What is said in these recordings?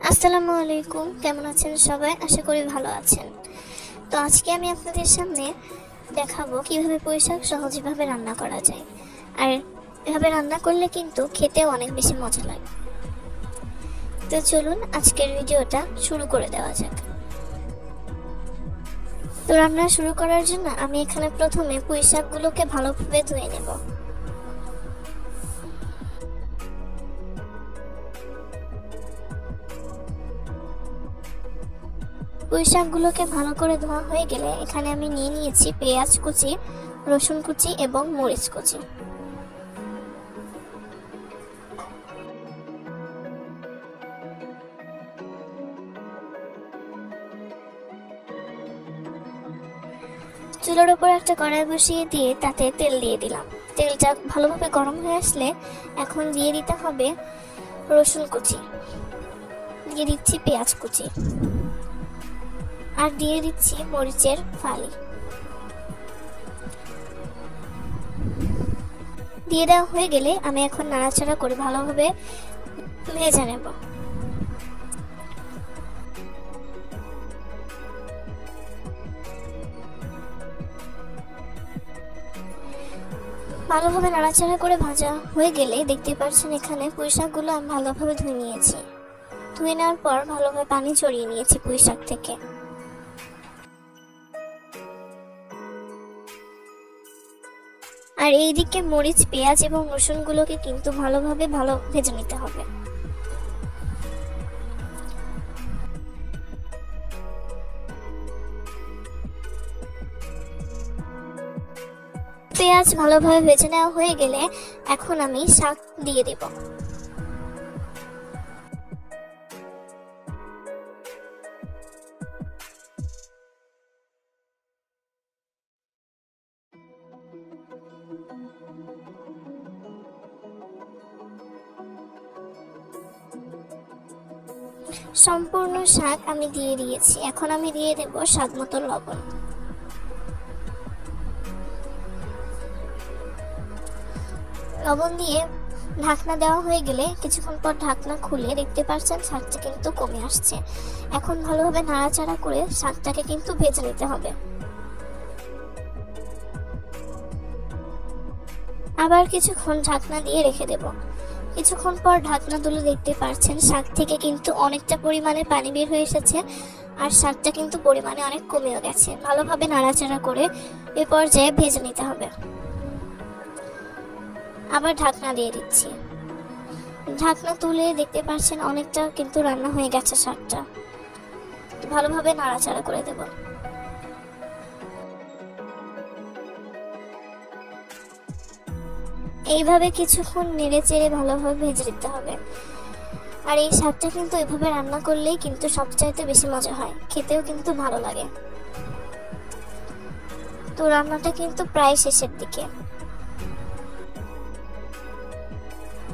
আসসালামু আলাইকুম, কেমন আছেন সবাই? আশা করি ভালো আছেন। তো আজকে আমি আপনাদের সামনে দেখাবো কিভাবে পুঁই শাক সহজভাবে রান্না করা যায়। আর এভাবে রান্না করলে কিন্তু খেতেও অনেক বেশি মজা লাগে। তো চলুন আজকের ভিডিওটা শুরু করে দেওয়া যাক। তো রান্না শুরু করার জন্য আমি এখানে প্রথমে পুঁই শাকগুলোকে ভালোভাবে ধুয়ে নেব। পুঁই শাকগুলোকে ভালো করে ধোয়া হয়ে গেলে এখানে আমি নিয়ে নিয়েছি পেঁয়াজ কুচি, রসুন কুচি এবং মরিচ কুচি। চুলার উপর একটা কড়াই বসিয়ে দিয়ে তাতে তেল দিয়ে দিলাম। তেলটা ভালোভাবে গরম হয়ে আসলে এখন দিয়ে দিতে হবে রসুন কুচি, দিয়ে দিচ্ছি পেঁয়াজ কুচি, আর দিয়ে দিচ্ছি মরিচের ফালি। দিয়ে দেওয়া হয়ে গেলে আমি এখন নাড়াচাড়া করে ভালোভাবে ভেজে নেব। ভালোভাবে নাড়াচাড়া করে ভাজা হয়ে গেলে দেখতে পাচ্ছেন এখানে পুঁই শাকগুলো আমি ভালোভাবে ধুয়ে নিয়েছি। ধুয়ে নেওয়ার পর ভালোভাবে পানি ছড়িয়ে নিয়েছি পুঁই শাক থেকে। আর এইদিকে মরিচ, পেঁয়াজ এবং রসুনগুলোকে কিন্তু ভালোভাবে ভেজে নিতে হবে। পেঁয়াজ ভালোভাবে ভেজে নেওয়া হয়ে গেলে এখন আমি শাক দিয়ে দেব। সম্পূর্ণ শাক আমি দিয়ে দিয়েছি। এখন আমি দিয়ে দেব স্বাদ মতো লবণ। লবণ দিয়ে ঢাকনা দেওয়া হয়ে গেলে কিছুক্ষণ পর ঢাকনা খুলে দেখতে পাচ্ছেন শাকটা কিন্তু কমে আসছে। এখন ভালোভাবে নাড়াচাড়া করে শাকটাকে কিন্তু ভেজে নিতে হবে। আবার কিছুক্ষণ ঢাকনা দিয়ে রেখে দেব। কিছুক্ষণ পর ঢাকনা তুলে দেখতে পাচ্ছেন শাক থেকে কিন্তু অনেকটা পরিমাণে পানি বের হয়ে এসেছে, আর শাকটা কিন্তু পরিমাণে অনেক কমেও গেছে। ভালোভাবে নাড়াচাড়া করে এ পর্যায়ে ভেজে নিতে হবে। আবার ঢাকনা দিয়ে দিচ্ছি। ঢাকনা তুলে দেখতে পাচ্ছেন অনেকটা কিন্তু রান্না হয়ে গেছে শাকটা। ভালোভাবে নাড়াচাড়া করে দেব। এইভাবে কিছুক্ষণ নেড়ে চেড়ে ভালোভাবে ভেজে দিতে হবে। আর এই শাকটা কিন্তু এভাবে রান্না করলেই কিন্তু সবচাইতে বেশি মজা হয়, খেতেও কিন্তু ভালো লাগে। তো রান্নাটা কিন্তু প্রায় শেষের দিকে।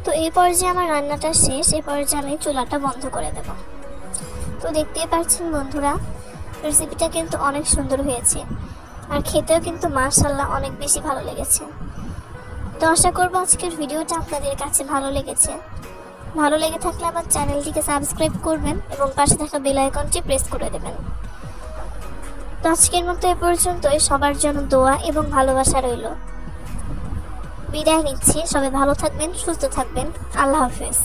তো এই পর্যায়ে আমার রান্নাটা শেষ। এই পর্যায়ে আমি চুলাটা বন্ধ করে দেব। তো দেখতেই পাচ্ছেন বন্ধুরা, রেসিপিটা কিন্তু অনেক সুন্দর হয়েছে, আর খেতেও কিন্তু মাশাআল্লাহ অনেক বেশি ভালো লেগেছে। তো আশা করবো আজকের ভিডিওটা আপনাদের কাছে ভালো লেগেছে। ভালো লেগে থাকলে আমার চ্যানেলটিকে সাবস্ক্রাইব করবেন এবং পাশে থাকা বেল আইকনটি প্রেস করে দেবেন। তো আজকের মতো এ পর্যন্তই। সবার জন্য দোয়া এবং ভালোবাসা রইল। বিদায় নিচ্ছি। সবাই ভালো থাকবেন, সুস্থ থাকবেন। আল্লাহ হাফেজ।